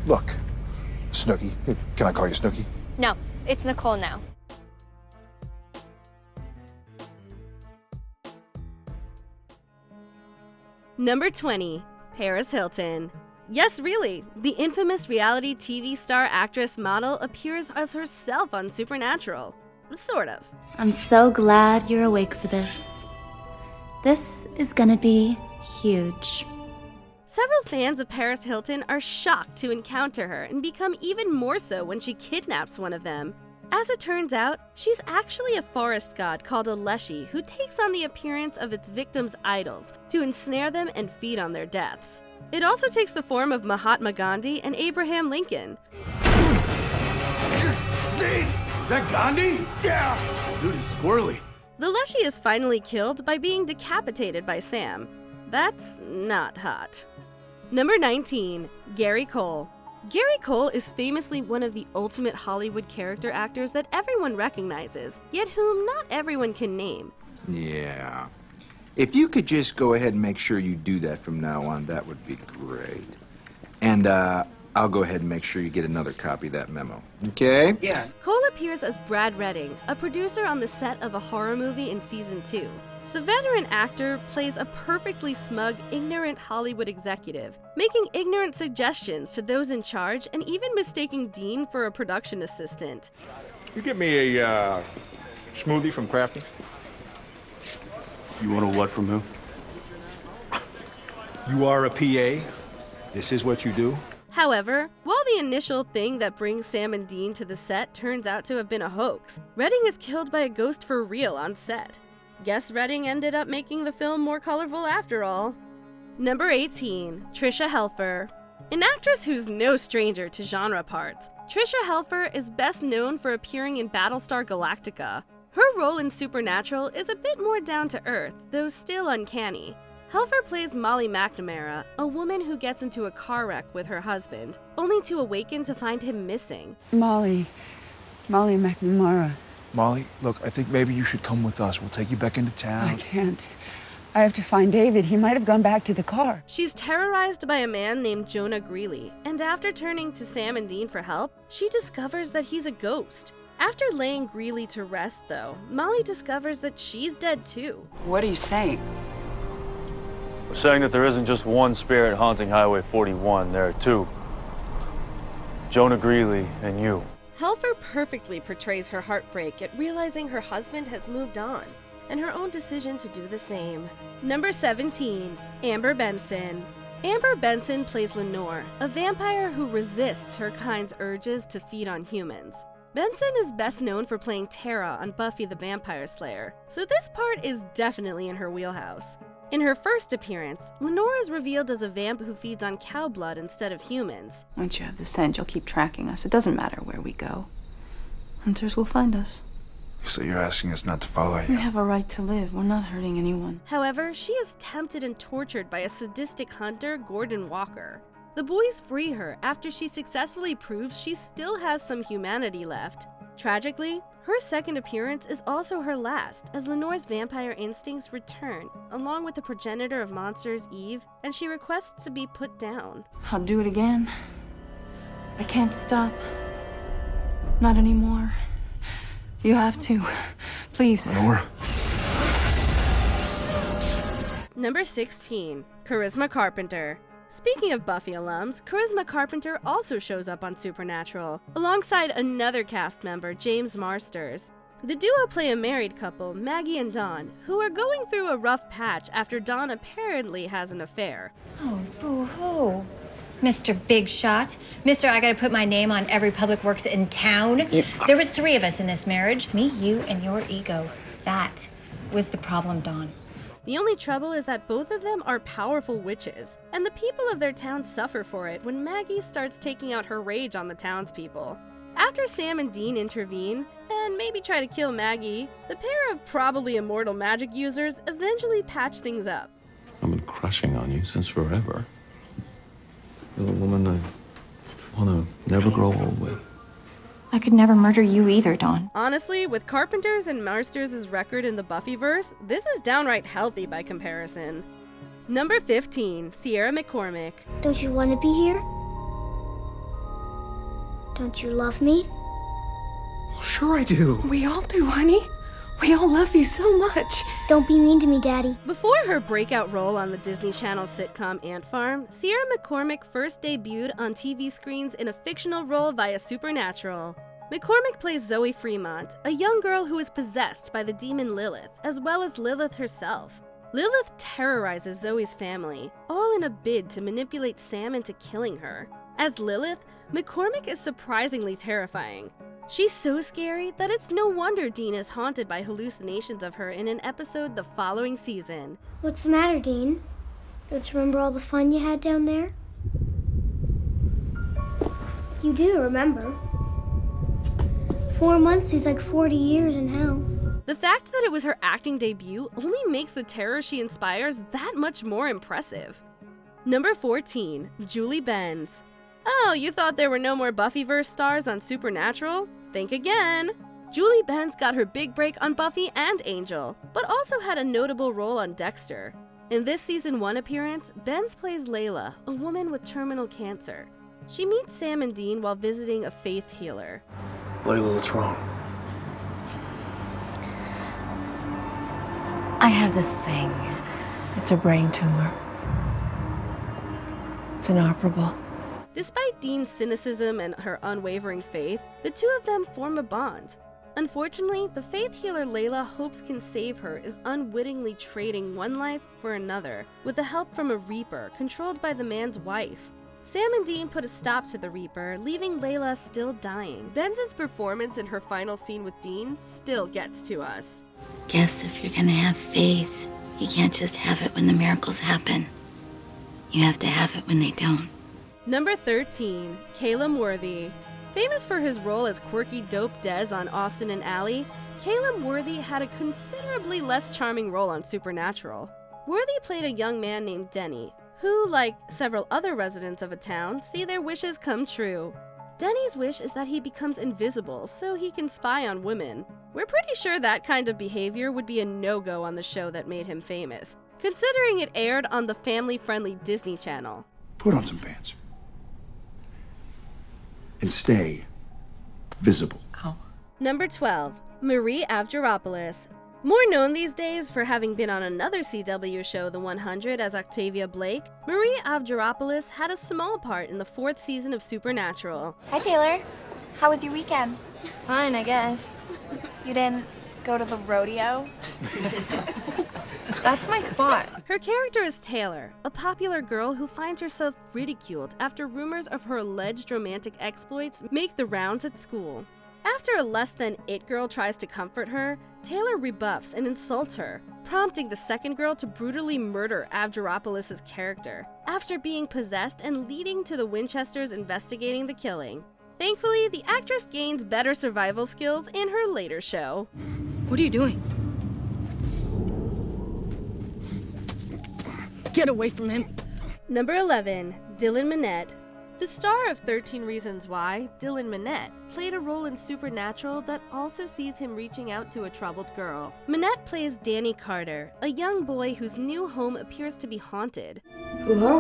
Look, Snooki. Can I call you Snooki? No, it's Nicole now. Number 20, Paris Hilton. Yes, really, the infamous reality TV star, actress, model appears as herself on Supernatural. Sort of. I'm so glad you're awake for this. This is gonna be huge. Several fans of Paris Hilton are shocked to encounter her and become even more so when she kidnaps one of them. As it turns out, she's actually a forest god called a Leshy who takes on the appearance of its victims' idols to ensnare them and feed on their deaths. It also takes the form of Mahatma Gandhi and Abraham Lincoln. Dean! Is that Gandhi? Yeah! Dude is squirrely. The Leshy is finally killed by being decapitated by Sam. That's not hot. Number 19, Gary Cole. Gary Cole is famously one of the ultimate Hollywood character actors that everyone recognizes, yet whom not everyone can name. Yeah. If you could just go ahead and make sure you do that from now on, that would be great. And, I'll go ahead and make sure you get another copy of that memo. Okay? Yeah. Cole appears as Brad Redding, a producer on the set of a horror movie in season 2. The veteran actor plays a perfectly smug, ignorant Hollywood executive, making ignorant suggestions to those in charge and even mistaking Dean for a production assistant. You get me a smoothie from Crafty? You want a what from who? You are a PA? This is what you do? However, while the initial thing that brings Sam and Dean to the set turns out to have been a hoax, Redding is killed by a ghost for real on set. Guess Redding ended up making the film more colorful after all. Number 18, Trisha Helfer. An actress who's no stranger to genre parts, Trisha Helfer is best known for appearing in Battlestar Galactica. Her role in Supernatural is a bit more down to earth, though still uncanny. Helfer plays Molly McNamara, a woman who gets into a car wreck with her husband, only to awaken to find him missing. Molly McNamara. Molly, look, I think maybe you should come with us. We'll take you back into town. I can't. I have to find David. He might have gone back to the car. She's terrorized by a man named Jonah Greeley, and after turning to Sam and Dean for help, she discovers that he's a ghost. After laying Greeley to rest, though, Molly discovers that she's dead too. What are you saying? We're saying that there isn't just one spirit haunting Highway 41, there are two. Jonah Greeley and you. Helfer perfectly portrays her heartbreak at realizing her husband has moved on, and her own decision to do the same. Number 17, Amber Benson. Amber Benson plays Lenore, a vampire who resists her kind's urges to feed on humans. Benson is best known for playing Tara on Buffy the Vampire Slayer, so this part is definitely in her wheelhouse. In her first appearance, Lenore is revealed as a vamp who feeds on cow blood instead of humans. Once you have the scent, you'll keep tracking us. It doesn't matter where we go. Hunters will find us. So you're asking us not to follow We you? have a right to live. We're not hurting anyone. However, she is tempted and tortured by a sadistic hunter, Gordon Walker. The boys free her after she successfully proves she still has some humanity left. Tragically, her second appearance is also her last, as Lenore's vampire instincts return, along with the progenitor of monsters, Eve, and she requests to be put down. I'll do it again. I can't stop. Not anymore. You have to. Please. Lenore? Number 16, Charisma Carpenter. Speaking of Buffy alums, Charisma Carpenter also shows up on Supernatural, alongside another cast member, James Marsters. The duo play a married couple, Maggie and Dawn, who are going through a rough patch after Dawn apparently has an affair. Oh, boo-hoo. Mr. Big Shot. Mr. I gotta put my name on every public works in town. Yeah. There was 3 of us in this marriage. Me, you, and your ego. That was the problem, Dawn. The only trouble is that both of them are powerful witches, and the people of their town suffer for it when Maggie starts taking out her rage on the townspeople. After Sam and Dean intervene, and maybe try to kill Maggie, the pair of probably immortal magic users eventually patch things up. I've been crushing on you since forever. You're the woman I want to never grow old with. I could never murder you either, Dawn. Honestly, with Carpenter's and Marsters' record in the Buffyverse, this is downright healthy by comparison. Number 15, Sierra McCormick. Don't you want to be here? Don't you love me? Well, sure I do. We all do, honey. We all love you so much. Don't be mean to me, Daddy. Before her breakout role on the Disney Channel sitcom Ant Farm, Sierra McCormick first debuted on TV screens in a fictional role via Supernatural. McCormick plays Zoe Fremont, a young girl who is possessed by the demon Lilith, as well as Lilith herself. Lilith terrorizes Zoe's family, all in a bid to manipulate Sam into killing her. As Lilith, McCormick is surprisingly terrifying. She's so scary that it's no wonder Dean is haunted by hallucinations of her in an episode the following season. What's the matter, Dean? Don't you remember all the fun you had down there? You do remember. 4 months is like 40 years in hell. The fact that it was her acting debut only makes the terror she inspires that much more impressive. Number 14, Julie Benz. Oh, you thought there were no more Buffyverse stars on Supernatural? Think again! Julie Benz got her big break on Buffy and Angel, but also had a notable role on Dexter. In this season 1 appearance, Benz plays Layla, a woman with terminal cancer. She meets Sam and Dean while visiting a faith healer. Layla, what's wrong? I have this thing. It's a brain tumor. It's inoperable. Despite Dean's cynicism and her unwavering faith, the two of them form a bond. Unfortunately, the faith healer Layla hopes can save her is unwittingly trading one life for another, with the help from a Reaper controlled by the man's wife. Sam and Dean put a stop to the Reaper, leaving Layla still dying. Benz's performance in her final scene with Dean still gets to us. Guess if you're gonna have faith, you can't just have it when the miracles happen. You have to have it when they don't. Number 13, Calum Worthy. Famous for his role as quirky dope Dez on Austin and Ally, Calum Worthy had a considerably less charming role on Supernatural. Worthy played a young man named Denny, who, like several other residents of a town, see their wishes come true. Denny's wish is that he becomes invisible so he can spy on women. We're pretty sure that kind of behavior would be a no-go on the show that made him famous, considering it aired on the family-friendly Disney Channel. Put on some pants. And stay visible. Number 12, Marie Avgeropoulos. More known these days for having been on another CW show, The 100, as Octavia Blake, Marie Avgeropoulos had a small part in the 4th season of Supernatural. Hi, Taylor. How was your weekend? Fine, I guess. You didn't go to the rodeo? That's my spot. Her character is Taylor, a popular girl who finds herself ridiculed after rumors of her alleged romantic exploits make the rounds at school. After a less-than-it girl tries to comfort her, Taylor rebuffs and insults her, prompting the second girl to brutally murder Avgeropoulos' character, after being possessed and leading to the Winchesters investigating the killing. Thankfully, the actress gains better survival skills in her later show. What are you doing? Get away from him. Number 11, Dylan Minnette. The star of 13 Reasons Why, Dylan Minnette, played a role in Supernatural that also sees him reaching out to a troubled girl. Minnette plays Danny Carter, a young boy whose new home appears to be haunted. Hello?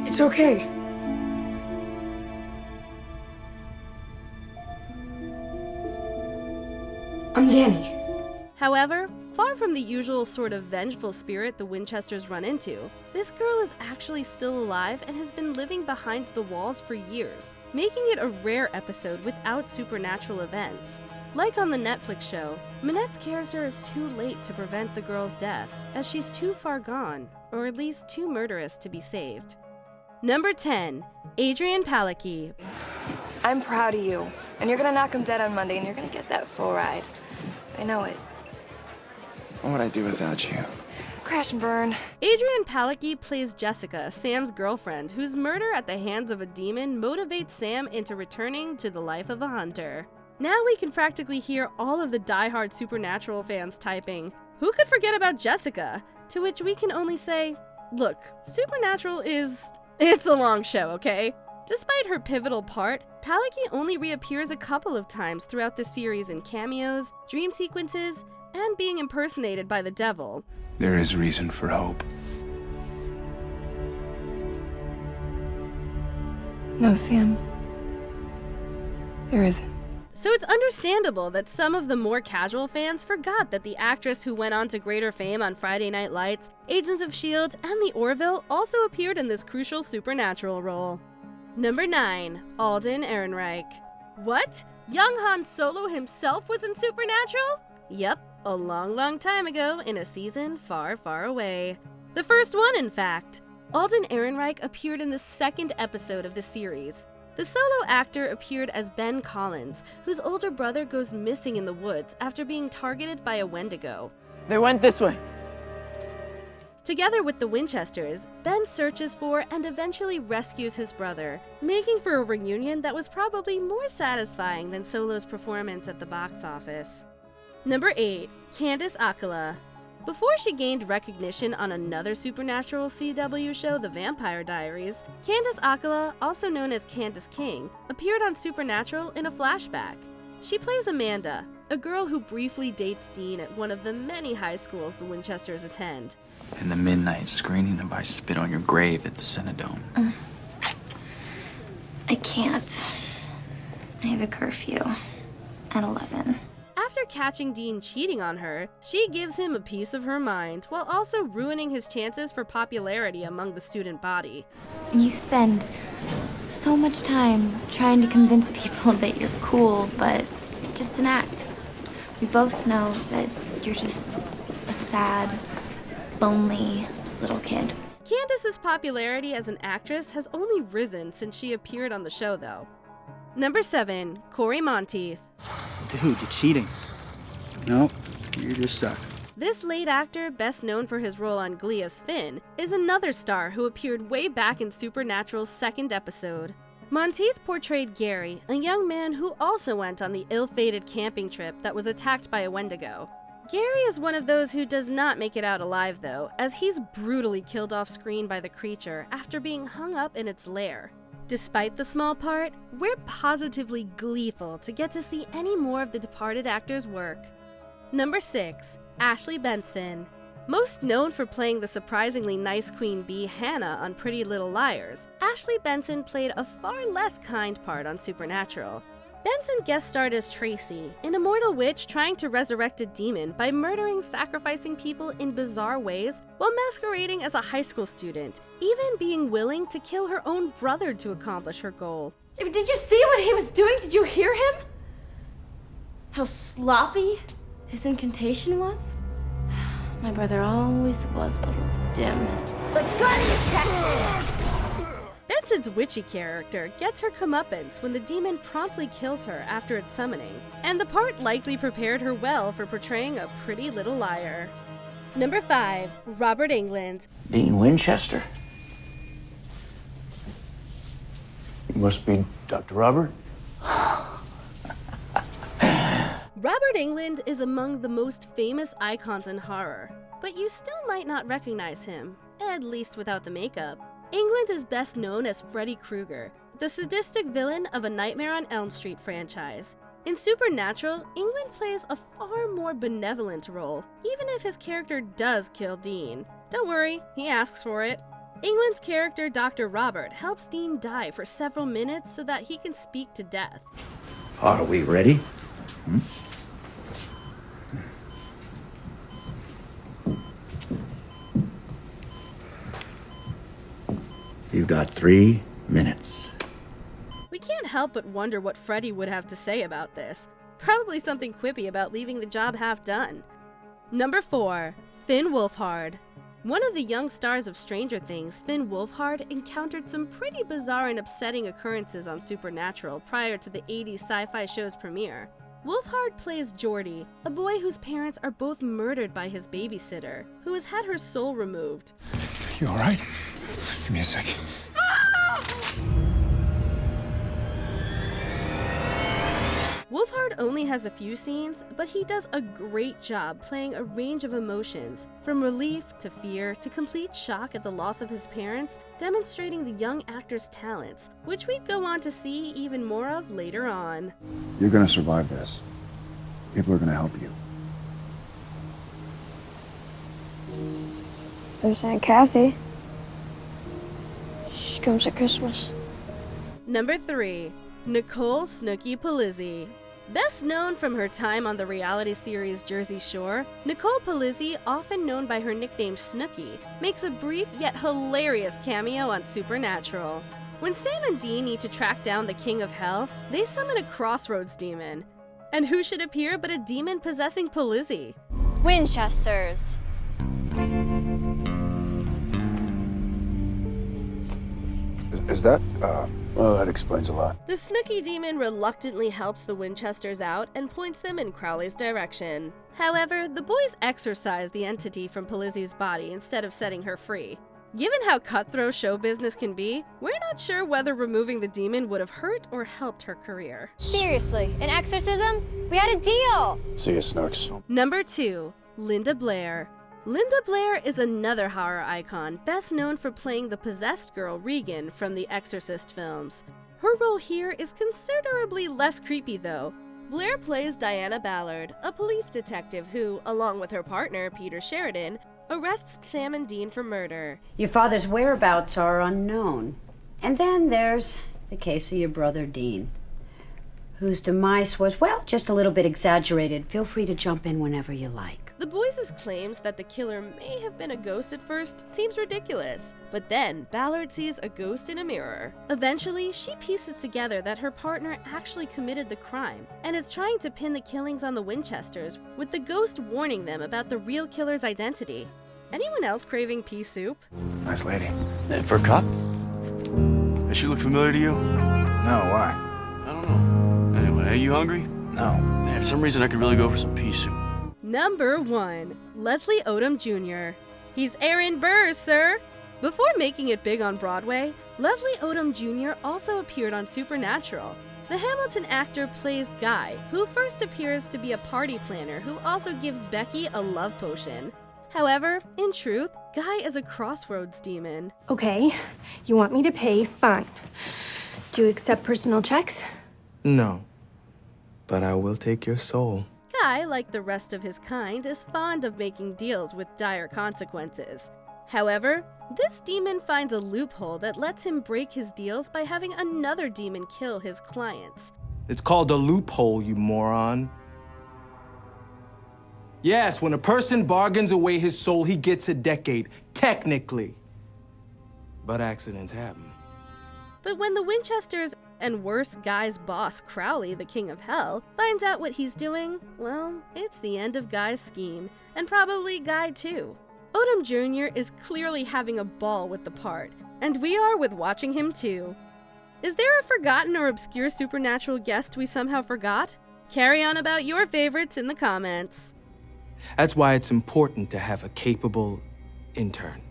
It's okay. I'm Danny. However, far from the usual sort of vengeful spirit the Winchesters run into, this girl is actually still alive and has been living behind the walls for years, making it a rare episode without supernatural events. Like on the Netflix show, Minnette's character is too late to prevent the girl's death, as she's too far gone, or at least too murderous to be saved. Number 10, Adrianne Palicki. I'm proud of you. And you're gonna knock him dead on Monday, and you're gonna get that full ride. I know it. What would I do without you? Crash and burn. Adrianne Palicki plays Jessica, Sam's girlfriend, whose murder at the hands of a demon motivates Sam into returning to the life of a hunter. Now we can practically hear all of the die-hard Supernatural fans typing, "Who could forget about Jessica?" To which we can only say, look, Supernatural it's a long show, okay? Despite her pivotal part, Palicki only reappears a couple of times throughout the series in cameos, dream sequences, and being impersonated by the devil. There is reason for hope. No, Sam. There isn't. So it's understandable that some of the more casual fans forgot that the actress who went on to greater fame on Friday Night Lights, Agents of S.H.I.E.L.D., and The Orville also appeared in this crucial supernatural role. Number 9. Alden Ehrenreich. What? Young Han Solo himself was in Supernatural? Yep, a long time ago in a season far away. The first one, in fact. Alden Ehrenreich appeared in the second episode of the series. The solo actor appeared as Ben Collins, whose older brother goes missing in the woods after being targeted by a Wendigo. They went this way. Together with the Winchesters, Ben searches for and eventually rescues his brother, making for a reunion that was probably more satisfying than Solo's performance at the box office. Number 8. Candice Accola. Before she gained recognition on another supernatural CW show, The Vampire Diaries, Candice Accola, also known as Candice King, appeared on Supernatural in a flashback. She plays Amanda, a girl who briefly dates Dean at one of the many high schools the Winchesters attend. In the midnight screening of I Spit on Your Grave at the Cinedome. I can't. I have a curfew at 11. After catching Dean cheating on her, she gives him a piece of her mind, while also ruining his chances for popularity among the student body. You spend so much time trying to convince people that you're cool, but it's just an act. We both know that you're just a sad, lonely little kid. Candice's popularity as an actress has only risen since she appeared on the show, though. Number 7. Cory Monteith. Dude, you're cheating. Nope, you just suck. This late actor, best known for his role on Glee as Finn, is another star who appeared way back in Supernatural's second episode. Monteith portrayed Gary, a young man who also went on the ill-fated camping trip that was attacked by a Wendigo. Gary is one of those who does not make it out alive, though, as he's brutally killed off screen by the creature after being hung up in its lair. Despite the small part, we're positively gleeful to get to see any more of the departed actor's work. Number 6. Ashley Benson. Most known for playing the surprisingly nice Queen Bee Hannah on Pretty Little Liars, Ashley Benson played a far less kind part on Supernatural. Benson guest starred as Tracy, an immortal witch trying to resurrect a demon by murdering, sacrificing people in bizarre ways while masquerading as a high school student, even being willing to kill her own brother to accomplish her goal. Did you see what he was doing? Did you hear him? How sloppy his incantation was? My brother always was a little dim. But gun is tested! Benson's witchy character gets her comeuppance when the demon promptly kills her after its summoning, and the part likely prepared her well for portraying a pretty little liar. Number 5. Robert Englund. Dean Winchester? You must be Dr. Robert? Robert Englund is among the most famous icons in horror, but you still might not recognize him, at least without the makeup. Englund is best known as Freddy Krueger, the sadistic villain of a Nightmare on Elm Street franchise. In Supernatural, Englund plays a far more benevolent role, even if his character does kill Dean. Don't worry, he asks for it. Englund's character, Dr. Robert, helps Dean die for several minutes so that he can speak to death. Are we ready? You've got 3 minutes. We can't help but wonder what Freddy would have to say about this. Probably something quippy about leaving the job half done. Number 4. Finn Wolfhard. One of the young stars of Stranger Things, Finn Wolfhard encountered some pretty bizarre and upsetting occurrences on Supernatural prior to the 80s sci-fi show's premiere. Wolfhard plays Jordy, a boy whose parents are both murdered by his babysitter, who has had her soul removed. You all right? Give me a sec. Wolfhard only has a few scenes, but he does a great job playing a range of emotions, from relief to fear to complete shock at the loss of his parents, demonstrating the young actor's talents, which we'd go on to see even more of later on. You're gonna survive this. People are gonna help you. There's Aunt Kathy. She comes at Christmas. Number 3. Nicole Snooki Polizzi. Best known from her time on the reality series Jersey Shore, Nicole Polizzi, often known by her nickname Snooki, makes a brief yet hilarious cameo on Supernatural. When Sam and Dean need to track down the King of Hell, they summon a crossroads demon. And who should appear but a demon possessing Polizzi? Winchesters. Is that? Well, that explains a lot. The Snooki demon reluctantly helps the Winchesters out and points them in Crowley's direction. However, the boys exorcise the entity from Polizzi's body instead of setting her free. Given how cutthroat show business can be, we're not sure whether removing the demon would have hurt or helped her career. Seriously, an exorcism? We had a deal! See you, Snooks. Number 2. Linda Blair. Linda Blair is another horror icon, best known for playing the possessed girl Regan from the Exorcist films. Her role here is considerably less creepy though. Blair plays Diana Ballard, a police detective who, along with her partner Peter Sheridan, arrests Sam and Dean for murder. Your father's whereabouts are unknown. And then there's the case of your brother Dean, whose demise was, well, just a little bit exaggerated. Feel free to jump in whenever you like. The boys' claims that the killer may have been a ghost at first seems ridiculous, but then Ballard sees a ghost in a mirror. Eventually, she pieces together that her partner actually committed the crime and is trying to pin the killings on the Winchesters, with the ghost warning them about the real killer's identity. Anyone else craving pea soup? Nice lady. For a cop? Does she look familiar to you? No, why? I don't know. Anyway, are you hungry? No. Man, for some reason I could really go for some pea soup. Number 1. Leslie Odom Jr. He's Aaron Burr, sir! Before making it big on Broadway, Leslie Odom Jr. also appeared on Supernatural. The Hamilton actor plays Guy, who first appears to be a party planner who also gives Becky a love potion. However, in truth, Guy is a crossroads demon. Okay, you want me to pay? Fine. Do you accept personal checks? No, but I will take your soul. Guy, like the rest of his kind, is fond of making deals with dire consequences. However, this demon finds a loophole that lets him break his deals by having another demon kill his clients. It's called a loophole, you moron. Yes, when a person bargains away his soul, he gets a decade, technically. But accidents happen. But when the Winchesters, and worse, Guy's boss, Crowley, the King of Hell, finds out what he's doing, well, it's the end of Guy's scheme, and probably Guy too. Odom Jr. is clearly having a ball with the part, and we are with watching him too. Is there a forgotten or obscure Supernatural guest we somehow forgot? Carry on about your favorites in the comments. That's why it's important to have a capable intern.